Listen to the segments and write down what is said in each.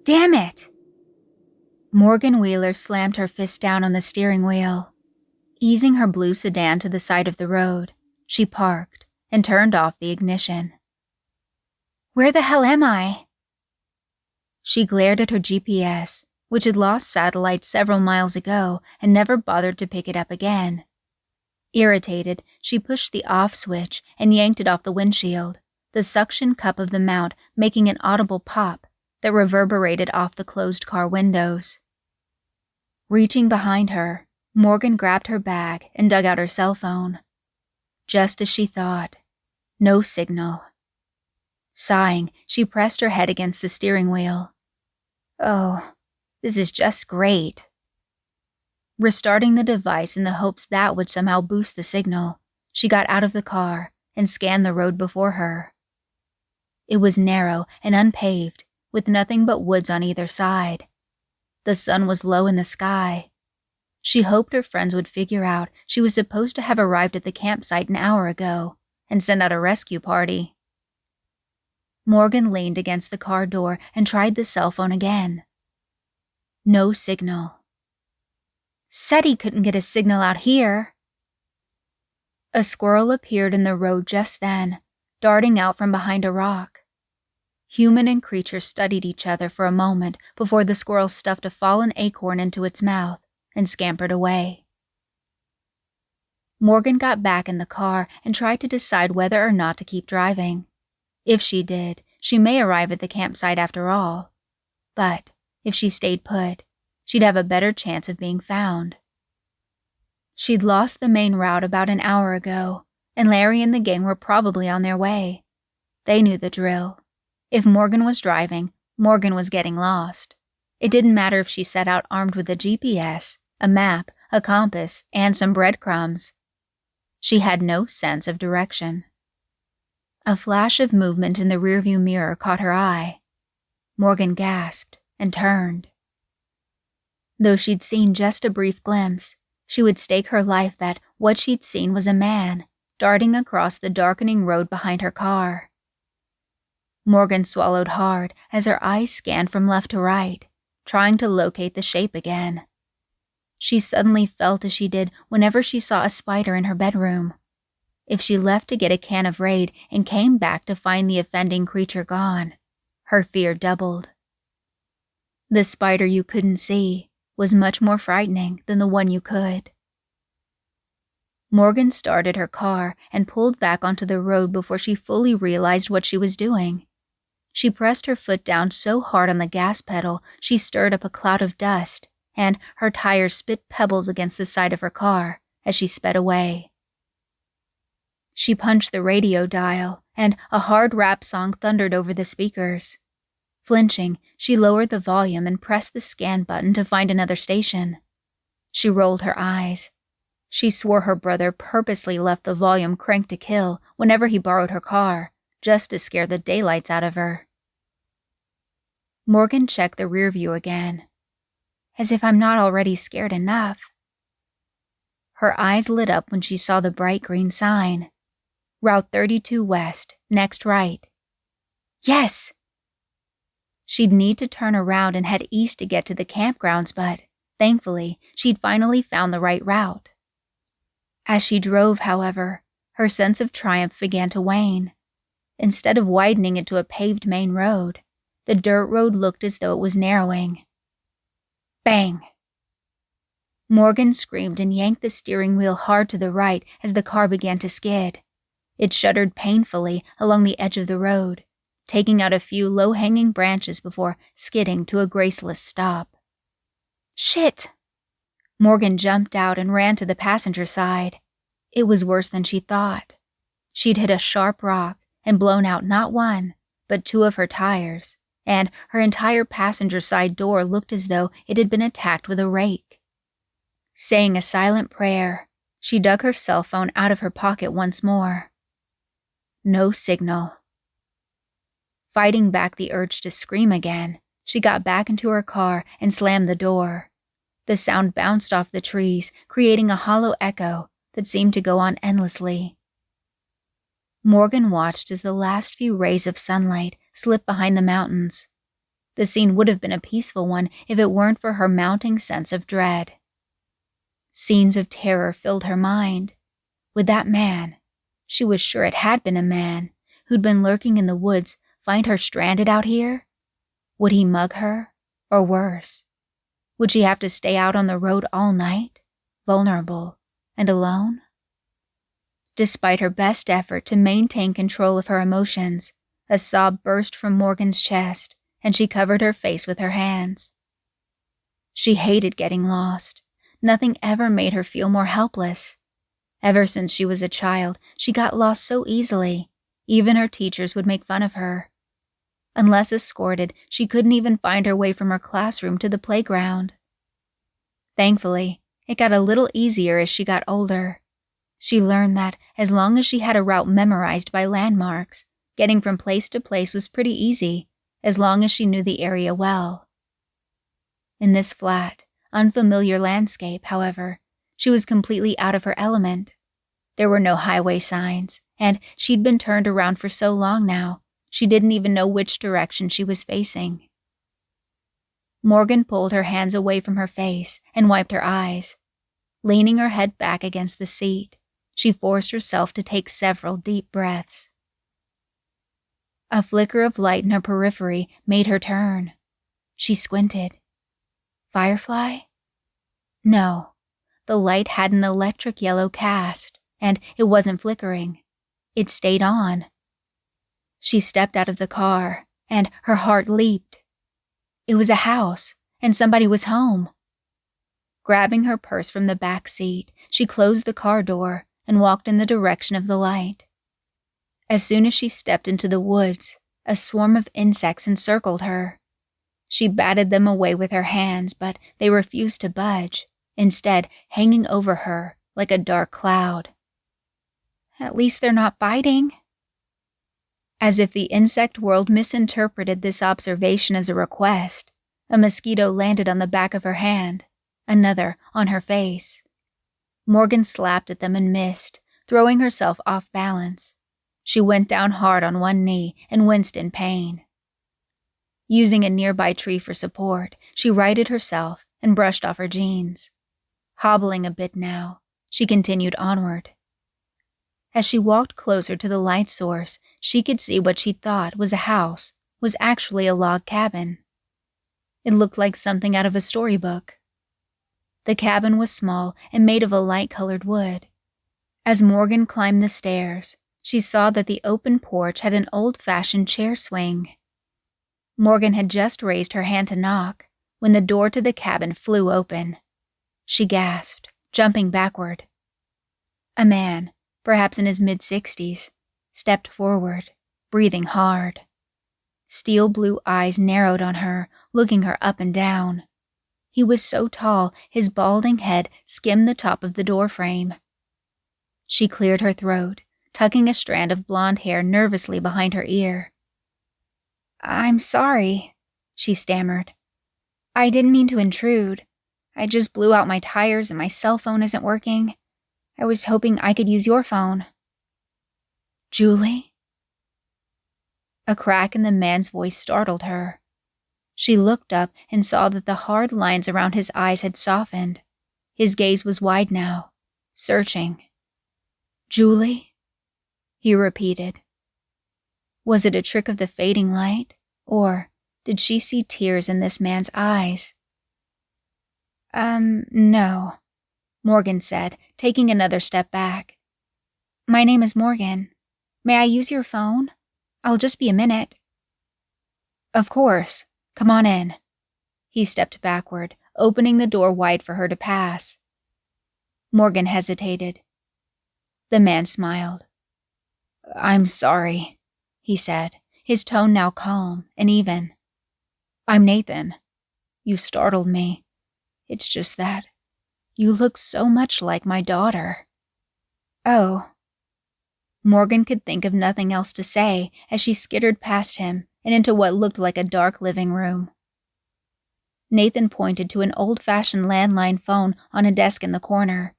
Damn it! Morgan Wheeler slammed her fist down on the steering wheel. Easing her blue sedan to the side of the road, she parked and turned off the ignition. Where the hell am I? She glared at her GPS, which had lost satellite several miles ago and never bothered to pick it up again. Irritated, she pushed the off switch and yanked it off the windshield, the suction cup of the mount making an audible pop that reverberated off the closed car windows. Reaching behind her, Morgan grabbed her bag and dug out her cell phone. Just as she thought. No signal. Sighing, she pressed her head against the steering wheel. Oh, this is just great. Restarting the device in the hopes that would somehow boost the signal, she got out of the car and scanned the road before her. It was narrow and unpaved, with nothing but woods on either side. The sun was low in the sky. She hoped her friends would figure out she was supposed to have arrived at the campsite an hour ago and send out a rescue party. Morgan leaned against the car door and tried the cell phone again. No signal. Said he couldn't get a signal out here. A squirrel appeared in the road just then, darting out from behind a rock. Human and creature studied each other for a moment before the squirrel stuffed a fallen acorn into its mouth and scampered away. Morgan got back in the car and tried to decide whether or not to keep driving. If she did, she may arrive at the campsite after all. But if she stayed put, she'd have a better chance of being found. She'd lost the main route about an hour ago, and Larry and the gang were probably on their way. They knew the drill. If Morgan was driving, Morgan was getting lost. It didn't matter if she set out armed with a GPS, a map, a compass, and some breadcrumbs. She had no sense of direction. A flash of movement in the rearview mirror caught her eye. Morgan gasped and turned. Though she'd seen just a brief glimpse, she would stake her life that what she'd seen was a man darting across the darkening road behind her car. Morgan swallowed hard as her eyes scanned from left to right, trying to locate the shape again. She suddenly felt as she did whenever she saw a spider in her bedroom. If she left to get a can of Raid and came back to find the offending creature gone, her fear doubled. The spider you couldn't see was much more frightening than the one you could. Morgan started her car and pulled back onto the road before she fully realized what she was doing. She pressed her foot down so hard on the gas pedal she stirred up a cloud of dust, and her tires spit pebbles against the side of her car as she sped away. She punched the radio dial, and a hard rap song thundered over the speakers. Flinching, she lowered the volume and pressed the scan button to find another station. She rolled her eyes. She swore her brother purposely left the volume cranked to kill whenever he borrowed her car, just to scare the daylights out of her. Morgan checked the rear view again. As if I'm not already scared enough. Her eyes lit up when she saw the bright green sign. Route 32 West, next right. Yes! She'd need to turn around and head east to get to the campgrounds, but, thankfully, she'd finally found the right route. As she drove, however, her sense of triumph began to wane. Instead of widening into a paved main road, the dirt road looked as though it was narrowing. Bang! Morgan screamed and yanked the steering wheel hard to the right as the car began to skid. It shuddered painfully along the edge of the road, taking out a few low-hanging branches before skidding to a graceless stop. Shit! Morgan jumped out and ran to the passenger side. It was worse than she thought. She'd hit a sharp rock and blown out not one, but two of her tires, and her entire passenger side door looked as though it had been attacked with a rake. Saying a silent prayer, she dug her cell phone out of her pocket once more. No signal. Fighting back the urge to scream again, she got back into her car and slammed the door. The sound bounced off the trees, creating a hollow echo that seemed to go on endlessly. Morgan watched as the last few rays of sunlight slipped behind the mountains. The scene would have been a peaceful one if it weren't for her mounting sense of dread. Scenes of terror filled her mind. Would that man, she was sure it had been a man, who'd been lurking in the woods, find her stranded out here? Would he mug her? Or worse? Would she have to stay out on the road all night, vulnerable and alone? Despite her best effort to maintain control of her emotions, a sob burst from Morgan's chest, and she covered her face with her hands. She hated getting lost. Nothing ever made her feel more helpless. Ever since she was a child, she got lost so easily. Even her teachers would make fun of her. Unless escorted, she couldn't even find her way from her classroom to the playground. Thankfully, it got a little easier as she got older. She learned that as long as she had a route memorized by landmarks, getting from place to place was pretty easy, as long as she knew the area well. In this flat, unfamiliar landscape, however, she was completely out of her element. There were no highway signs, and she'd been turned around for so long now, she didn't even know which direction she was facing. Morgan pulled her hands away from her face and wiped her eyes. Leaning her head back against the seat, she forced herself to take several deep breaths. A flicker of light in her periphery made her turn. She squinted. Firefly? No, the light had an electric yellow cast, and it wasn't flickering. It stayed on. She stepped out of the car, and her heart leaped. It was a house, and somebody was home. Grabbing her purse from the back seat, she closed the car door and walked in the direction of the light. As soon as she stepped into the woods, a swarm of insects encircled her. She batted them away with her hands, but they refused to budge, instead hanging over her like a dark cloud. At least they're not biting. As if the insect world misinterpreted this observation as a request, a mosquito landed on the back of her hand, another on her face. Morgan slapped at them and missed, throwing herself off balance. She went down hard on one knee and winced in pain. Using a nearby tree for support, she righted herself and brushed off her jeans. Hobbling a bit now, she continued onward. As she walked closer to the light source, she could see what she thought was a house was actually a log cabin. It looked like something out of a storybook. The cabin was small and made of a light-colored wood. As Morgan climbed the stairs, she saw that the open porch had an old-fashioned chair swing. Morgan had just raised her hand to knock when the door to the cabin flew open. She gasped, jumping backward. A man, perhaps in his mid-60s, stepped forward, breathing hard. Steel blue eyes narrowed on her, looking her up and down. He was so tall, his balding head skimmed the top of the doorframe. She cleared her throat, tucking a strand of blonde hair nervously behind her ear. "I'm sorry," she stammered. "I didn't mean to intrude. I just blew out my tires and my cell phone isn't working. I was hoping I could use your phone." "Julie?" A crack in the man's voice startled her. She looked up and saw that the hard lines around his eyes had softened. His gaze was wide now, searching. "Julie?" he repeated. Was it a trick of the fading light, or did she see tears in this man's eyes? No," Morgan said, taking another step back. "My name is Morgan. May I use your phone? I'll just be a minute." "Of course. Come on in." He stepped backward, opening the door wide for her to pass. Morgan hesitated. The man smiled. "I'm sorry," he said, his tone now calm and even. "I'm Nathan. You startled me. It's just that you look so much like my daughter." "Oh." Morgan could think of nothing else to say as she skittered past him and into what looked like a dark living room. Nathan pointed to an old-fashioned landline phone on a desk in the corner.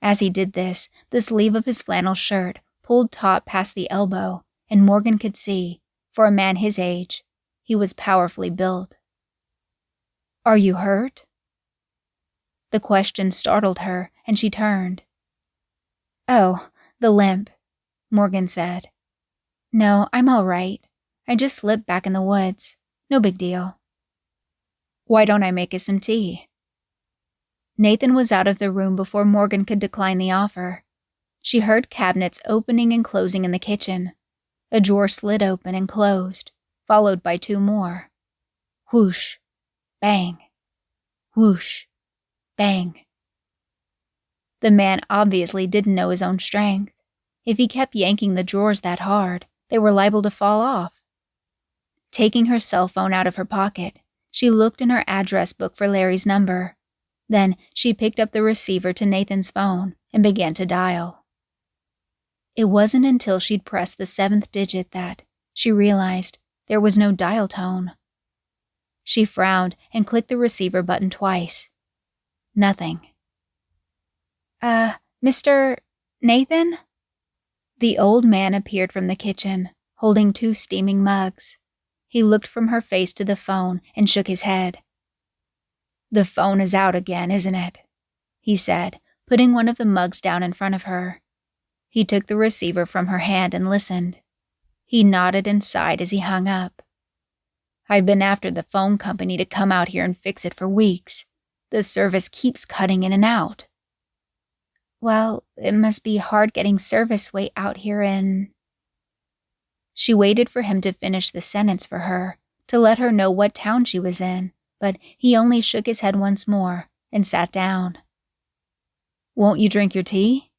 As he did this, the sleeve of his flannel shirt pulled taut past the elbow, and Morgan could see, for a man his age, He was powerfully built. "Are you hurt?" The question startled her, and she turned. "Oh, the limp," Morgan said. "No, I'm all right. I just slipped back in the woods. No big deal." "Why don't I make us some tea?" Nathan was out of the room before Morgan could decline the offer. She heard cabinets opening and closing in the kitchen. A drawer slid open and closed, followed by 2 more. Whoosh, bang, whoosh, bang. The man obviously didn't know his own strength. If he kept yanking the drawers that hard, they were liable to fall off. Taking her cell phone out of her pocket, she looked in her address book for Larry's number. Then she picked up the receiver to Nathan's phone and began to dial. It wasn't until she'd pressed the 7th digit that she realized there was no dial tone. She frowned and clicked the receiver button twice. Nothing. Mr. Nathan?" The old man appeared from the kitchen, holding 2 steaming mugs. He looked from her face to the phone and shook his head. "The phone is out again, isn't it?" he said, putting one of the mugs down in front of her. He took the receiver from her hand and listened. He nodded and sighed as he hung up. "I've been after the phone company to come out here and fix it for weeks. The service keeps cutting in and out." "Well, it must be hard getting service way out here in..." She waited for him to finish the sentence for her, to let her know what town she was in, but he only shook his head once more and sat down. "Won't you drink your tea?"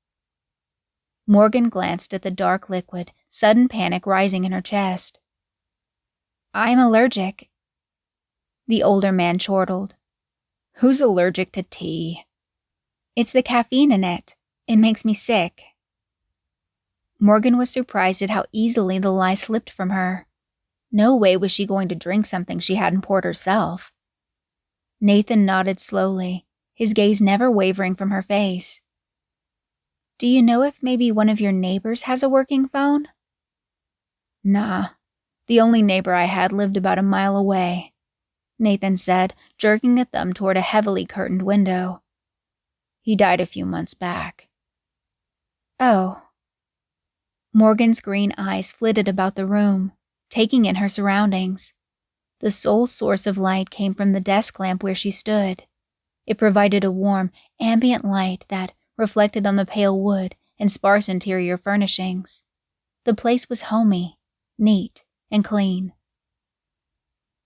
Morgan glanced at the dark liquid, sudden panic rising in her chest. "I'm allergic." The older man chortled. "Who's allergic to tea?" "It's the caffeine in it. It makes me sick." Morgan was surprised at how easily the lie slipped from her. No way was she going to drink something she hadn't poured herself. Nathan nodded slowly, his gaze never wavering from her face. "Do you know if maybe one of your neighbors has a working phone?" "Nah. The only neighbor I had lived about a mile away," Nathan said, jerking a thumb toward a heavily curtained window. "He died a few months back." "Oh." Morgan's green eyes flitted about the room, taking in her surroundings. The sole source of light came from the desk lamp where she stood. It provided a warm, ambient light that reflected on the pale wood and sparse interior furnishings. The place was homey, neat, and clean.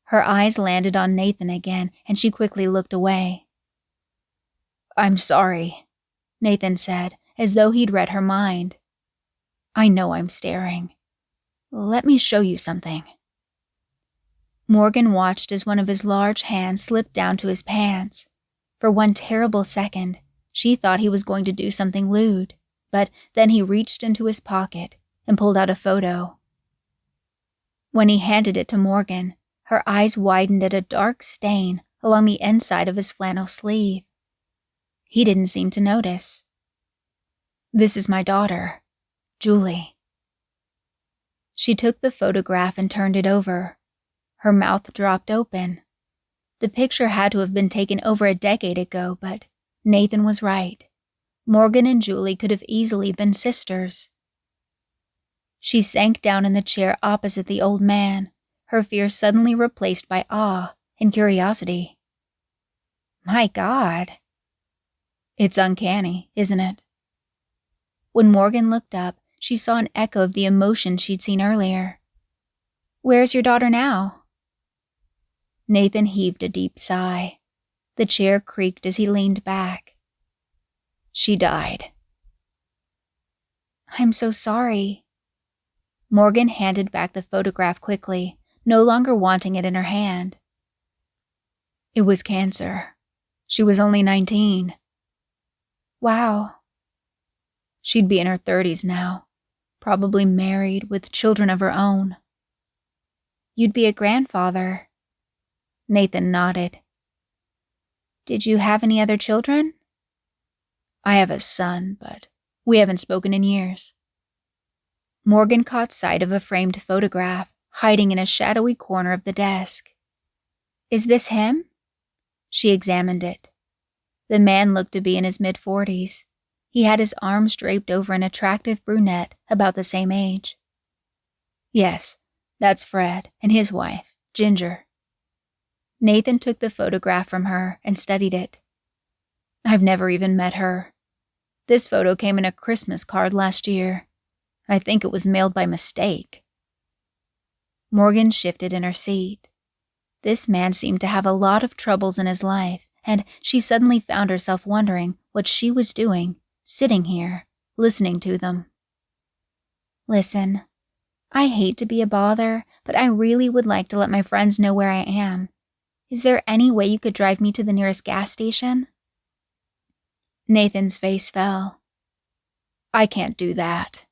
Her eyes landed on Nathan again, and she quickly looked away. "I'm sorry," Nathan said, as though he'd read her mind. "I know I'm staring. Let me show you something." Morgan watched as one of his large hands slipped down to his pants. For one terrible second, she thought he was going to do something lewd, but then he reached into his pocket and pulled out a photo. When he handed it to Morgan, her eyes widened at a dark stain along the inside of his flannel sleeve. He didn't seem to notice. "This is my daughter, Julie." She took the photograph and turned it over. Her mouth dropped open. The picture had to have been taken over a decade ago, but Nathan was right. Morgan and Julie could have easily been sisters. She sank down in the chair opposite the old man, her fear suddenly replaced by awe and curiosity. "My God." "It's uncanny, isn't it?" When Morgan looked up, she saw an echo of the emotion she'd seen earlier. "Where's your daughter now?" Nathan heaved a deep sigh. The chair creaked as he leaned back. "She died." "I'm so sorry." Morgan handed back the photograph quickly, no longer wanting it in her hand. "It was cancer. She was only 19. "Wow." She'd be in her 30s now, probably married with children of her own. "You'd be a grandfather." Nathan nodded. "Did you have any other children?" "I have a son, but we haven't spoken in years." Morgan caught sight of a framed photograph, hiding in a shadowy corner of the desk. "Is this him?" She examined it. The man looked to be in his mid-40s. He had his arms draped over an attractive brunette about the same age. "Yes, that's Fred and his wife, Ginger." Nathan took the photograph from her and studied it. "I've never even met her. This photo came in a Christmas card last year. I think it was mailed by mistake." Morgan shifted in her seat. This man seemed to have a lot of troubles in his life, and she suddenly found herself wondering what she was doing, sitting here, listening to them. "Listen, I hate to be a bother, but I really would like to let my friends know where I am. Is there any way you could drive me to the nearest gas station?" Nathan's face fell. "I can't do that."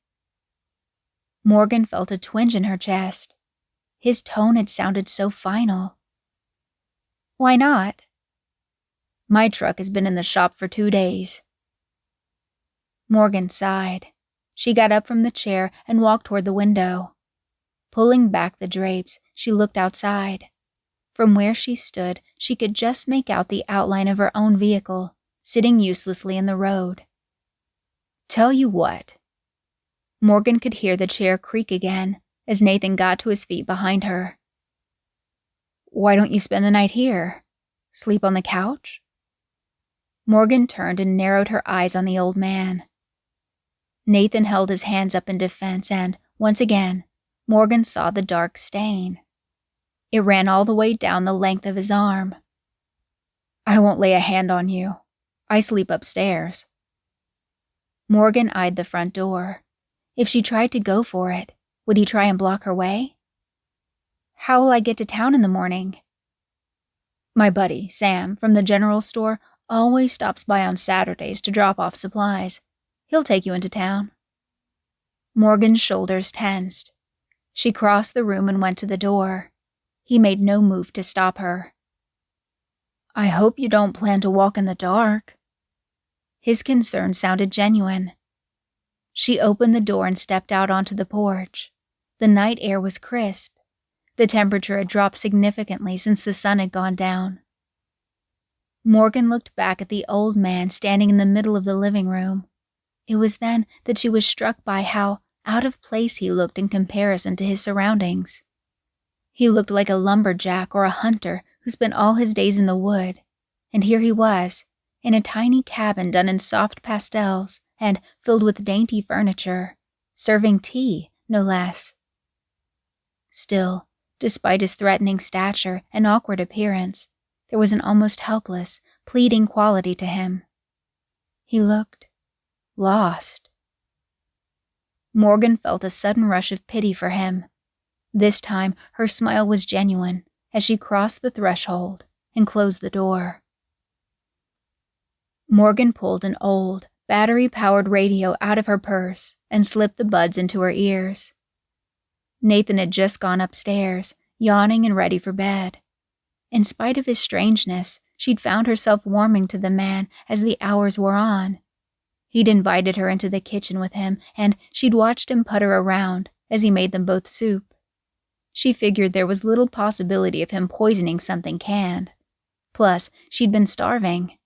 Morgan felt a twinge in her chest. His tone had sounded so final. "Why not?" "My truck has been in the shop for 2 days. Morgan sighed. She got up from the chair and walked toward the window. Pulling back the drapes, she looked outside. From where she stood, she could just make out the outline of her own vehicle, sitting uselessly in the road. "Tell you what." Morgan could hear the chair creak again as Nathan got to his feet behind her. "Why don't you spend the night here? Sleep on the couch?" Morgan turned and narrowed her eyes on the old man. Nathan held his hands up in defense and, once again, Morgan saw the dark stain. It ran all the way down the length of his arm. "I won't lay a hand on you. I sleep upstairs." Morgan eyed the front door. If she tried to go for it, would he try and block her way? "How will I get to town in the morning?" "My buddy, Sam, from the general store, always stops by on Saturdays to drop off supplies. He'll take you into town." Morgan's shoulders tensed. She crossed the room and went to the door. He made no move to stop her. "I hope you don't plan to walk in the dark." His concern sounded genuine. She opened the door and stepped out onto the porch. The night air was crisp. The temperature had dropped significantly since the sun had gone down. Morgan looked back at the old man standing in the middle of the living room. It was then that she was struck by how out of place he looked in comparison to his surroundings. He looked like a lumberjack or a hunter who spent all his days in the wood, and here he was, in a tiny cabin done in soft pastels and filled with dainty furniture, serving tea, no less. Still, despite his threatening stature and awkward appearance, there was an almost helpless, pleading quality to him. He looked lost. Morgan felt a sudden rush of pity for him. This time, her smile was genuine as she crossed the threshold and closed the door. Morgan pulled an old, battery-powered radio out of her purse and slipped the buds into her ears. Nathan had just gone upstairs, yawning and ready for bed. In spite of his strangeness, she'd found herself warming to the man as the hours wore on. He'd invited her into the kitchen with him, and she'd watched him putter around as he made them both soup. She figured there was little possibility of him poisoning something canned. Plus, she'd been starving.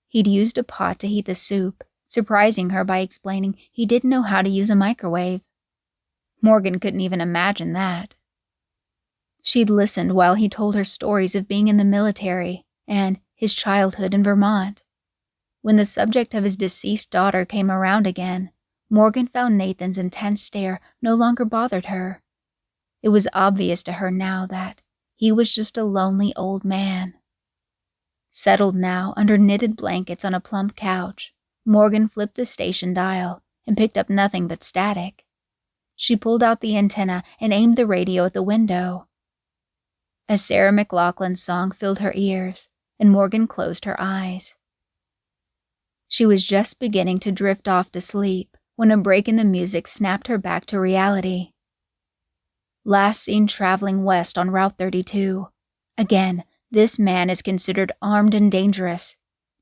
He'd used a pot to heat the soup, surprising her by explaining he didn't know how to use a microwave. Morgan couldn't even imagine that. She'd listened while he told her stories of being in the military and his childhood in Vermont. When the subject of his deceased daughter came around again, Morgan found Nathan's intense stare no longer bothered her. It was obvious to her now that he was just a lonely old man. Settled now under knitted blankets on a plump couch, Morgan flipped the station dial and picked up nothing but static. She pulled out the antenna and aimed the radio at the window. A Sarah McLachlan song filled her ears, and Morgan closed her eyes. She was just beginning to drift off to sleep when a break in the music snapped her back to reality. Last seen traveling west on Route 32. Again, this man is considered armed and dangerous.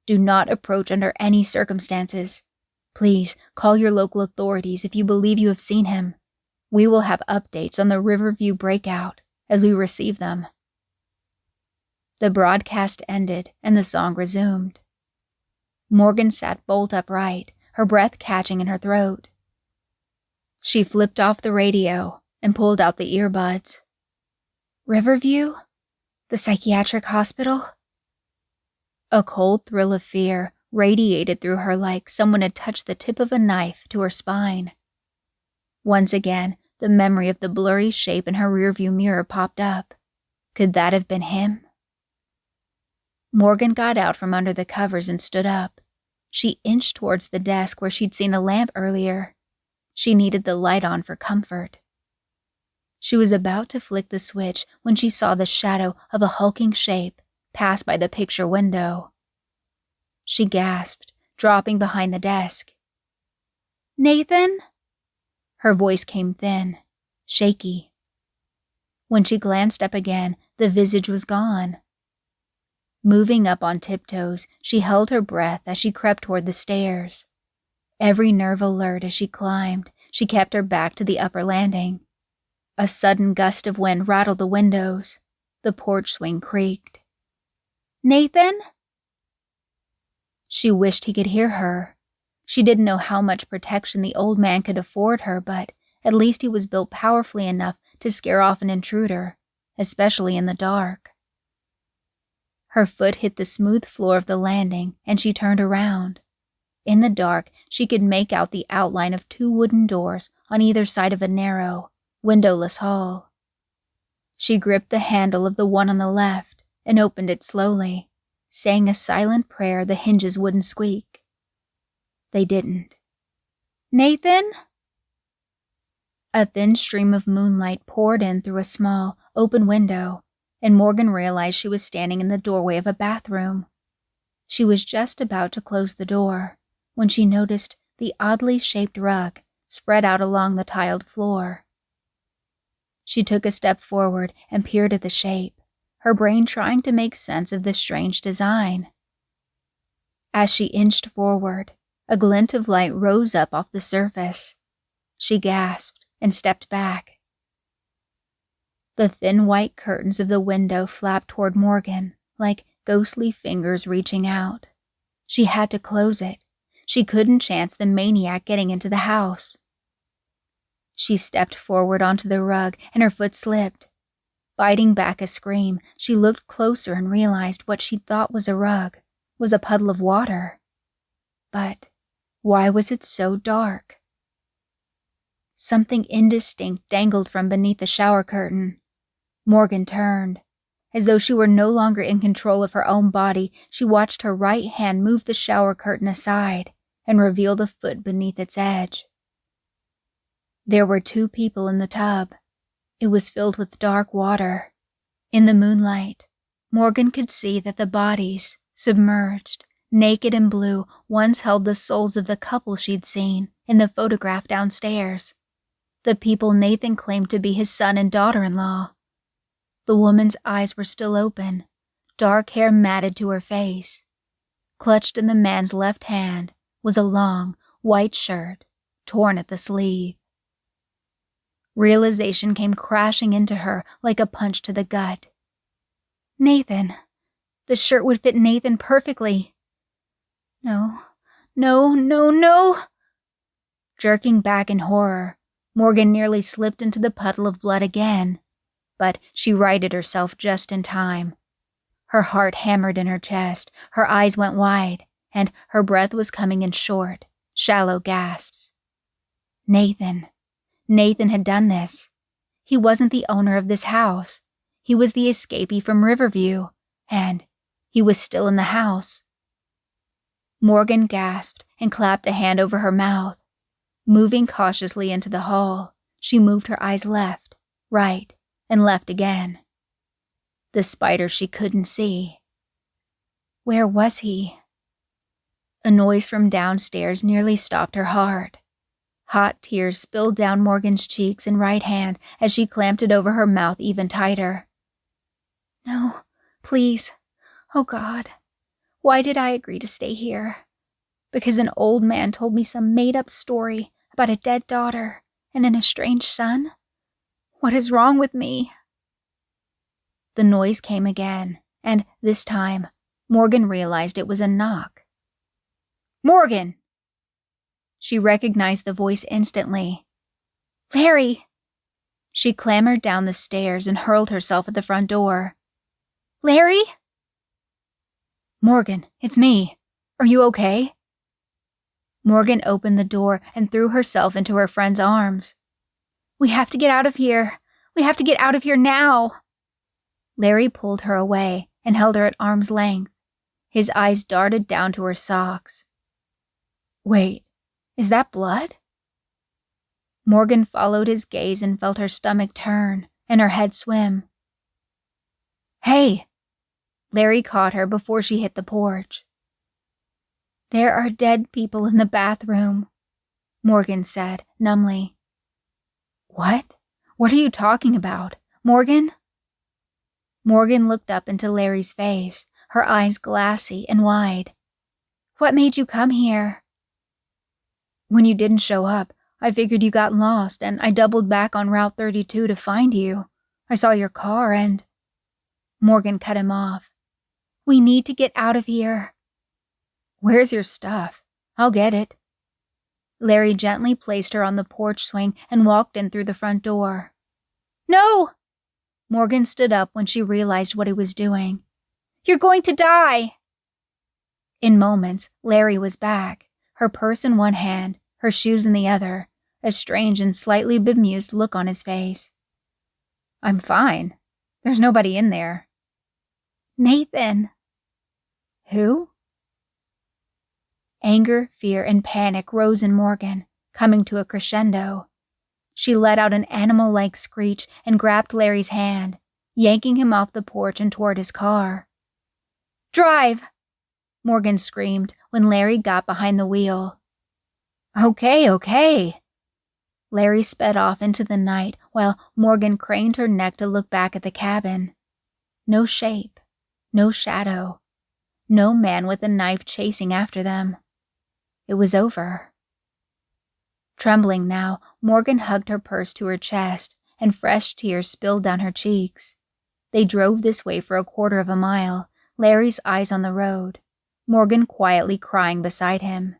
Do not approach under any circumstances. Please call your local authorities if you believe you have seen him. We will have updates on the Riverview breakout as we receive them." The broadcast ended and the song resumed. Morgan sat bolt upright, her breath catching in her throat. She flipped off the radio and pulled out the earbuds. Riverview? The psychiatric hospital? A cold thrill of fear radiated through her like someone had touched the tip of a knife to her spine. Once again, the memory of the blurry shape in her rearview mirror popped up. Could that have been him? Morgan got out from under the covers and stood up. She inched towards the desk where she'd seen a lamp earlier. She needed the light on for comfort. She was about to flick the switch when she saw the shadow of a hulking shape pass by the picture window. She gasped, dropping behind the desk. "Nathan?" Her voice came thin, shaky. When she glanced up again, the visage was gone. Moving up on tiptoes, she held her breath as she crept toward the stairs. Every nerve alert as she climbed, she kept her back to the upper landing. A sudden gust of wind rattled the windows. The porch swing creaked. "Nathan?" She wished he could hear her. She didn't know how much protection the old man could afford her, but at least he was built powerfully enough to scare off an intruder, especially in the dark. Her foot hit the smooth floor of the landing, and she turned around. In the dark, she could make out the outline of 2 wooden doors on either side of a narrow, windowless hall. She gripped the handle of the one on the left and opened it slowly, saying a silent prayer the hinges wouldn't squeak. They didn't. "Nathan?" A thin stream of moonlight poured in through a small, open window, and Morgan realized she was standing in the doorway of a bathroom. She was just about to close the door when she noticed the oddly shaped rug spread out along the tiled floor. She took a step forward and peered at the shape, her brain trying to make sense of the strange design. As she inched forward, a glint of light rose up off the surface. She gasped and stepped back. The thin white curtains of the window flapped toward Morgan, like ghostly fingers reaching out. She had to close it. She couldn't chance the maniac getting into the house. She stepped forward onto the rug and her foot slipped. Biting back a scream, she looked closer and realized what she thought was a rug was a puddle of water. But why was it so dark? Something indistinct dangled from beneath the shower curtain. Morgan turned. As though she were no longer in control of her own body, she watched her right hand move the shower curtain aside and reveal the foot beneath its edge. There were 2 people in the tub. It was filled with dark water. In the moonlight, Morgan could see that the bodies, submerged, naked and blue, once held the souls of the couple she'd seen in the photograph downstairs. The people Nathan claimed to be his son and daughter-in-law. The woman's eyes were still open, dark hair matted to her face. Clutched in the man's left hand was a long, white shirt, torn at the sleeve. Realization came crashing into her like a punch to the gut. Nathan. The shirt would fit Nathan perfectly. No. Jerking back in horror, Morgan nearly slipped into the puddle of blood again, but she righted herself just in time. Her heart hammered in her chest, her eyes went wide, and her breath was coming in short, shallow gasps. Nathan had done this. He wasn't the owner of this house. He was the escapee from Riverview, and he was still in the house. Morgan gasped and clapped a hand over her mouth. Moving cautiously into the hall, she moved her eyes left, right, and left again. The spider she couldn't see. Where was he? A noise from downstairs nearly stopped her heart. Hot tears spilled down Morgan's cheeks and right hand as she clamped it over her mouth even tighter. No, please. Oh God. Why did I agree to stay here? Because an old man told me some made-up story about a dead daughter, and an estranged son? What is wrong with me? The noise came again, and this time, Morgan realized it was a knock. Morgan! She recognized the voice instantly. Larry! She clambered down the stairs and hurled herself at the front door. Larry? Morgan, it's me. Are you okay? Morgan opened the door and threw herself into her friend's arms. We have to get out of here. We have to get out of here now. Larry pulled her away and held her at arm's length. His eyes darted down to her socks. Wait, is that blood? Morgan followed his gaze and felt her stomach turn and her head swim. Hey! Larry caught her before she hit the porch. There are dead people in the bathroom, Morgan said, numbly. What? What are you talking about, Morgan? Morgan looked up into Larry's face, her eyes glassy and wide. What made you come here? When you didn't show up, I figured you got lost, and I doubled back on Route 32 to find you. I saw your car and... Morgan cut him off. We need to get out of here. Where's your stuff? I'll get it. Larry gently placed her on the porch swing and walked in through the front door. No! Morgan stood up when she realized what he was doing. You're going to die! In moments, Larry was back, her purse in one hand, her shoes in the other, a strange and slightly bemused look on his face. I'm fine. There's nobody in there. Nathan. Who? Anger, fear, and panic rose in Morgan, coming to a crescendo. She let out an animal-like screech and grabbed Larry's hand, yanking him off the porch and toward his car. Drive! Morgan screamed when Larry got behind the wheel. Okay. Larry sped off into the night while Morgan craned her neck to look back at the cabin. No shape, no shadow, no man with a knife chasing after them. It was over. Trembling now, Morgan hugged her purse to her chest, and fresh tears spilled down her cheeks. They drove this way for a quarter of a mile, Larry's eyes on the road, Morgan quietly crying beside him.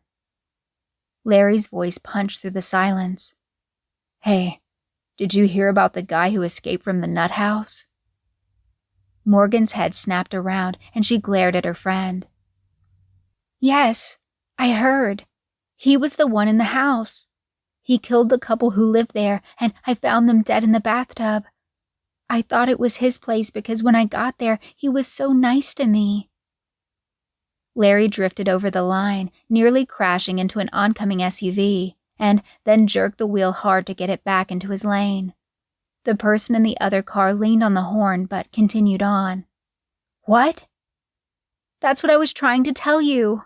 Larry's voice punched through the silence. Hey, did you hear about the guy who escaped from the nut house? Morgan's head snapped around and she glared at her friend. Yes, I heard. He was the one in the house. He killed the couple who lived there and I found them dead in the bathtub. I thought it was his place because when I got there, he was so nice to me. Larry drifted over the line, nearly crashing into an oncoming SUV, and then jerked the wheel hard to get it back into his lane. The person in the other car leaned on the horn but continued on. What? That's what I was trying to tell you.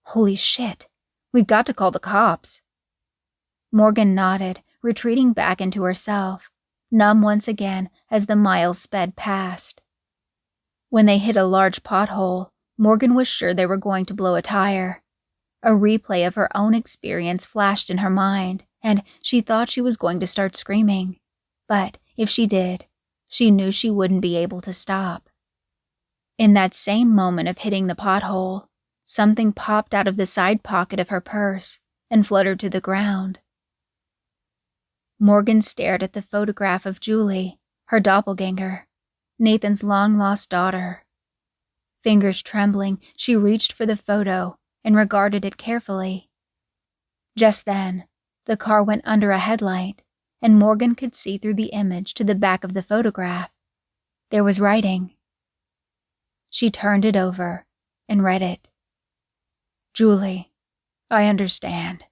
Holy shit. We've got to call the cops. Morgan nodded, retreating back into herself, numb once again as the miles sped past. When they hit a large pothole, Morgan was sure they were going to blow a tire. A replay of her own experience flashed in her mind, and she thought she was going to start screaming. But if she did, she knew she wouldn't be able to stop. In that same moment of hitting the pothole, something popped out of the side pocket of her purse and fluttered to the ground. Morgan stared at the photograph of Julie, her doppelganger, Nathan's long-lost daughter. Fingers trembling, she reached for the photo and regarded it carefully. Just then, the car went under a headlight, and Morgan could see through the image to the back of the photograph. There was writing. She turned it over and read it. Julie, I understand.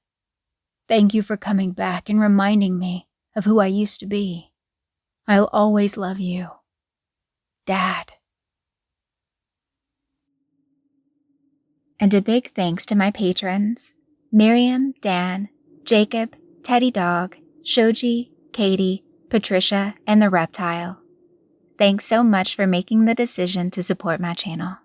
Thank you for coming back and reminding me of who I used to be. I'll always love you. Dad. And a big thanks to my patrons, Miriam, Dan, Jacob, Teddy Dog, Shoji, Katie, Patricia, and the Reptile. Thanks so much for making the decision to support my channel.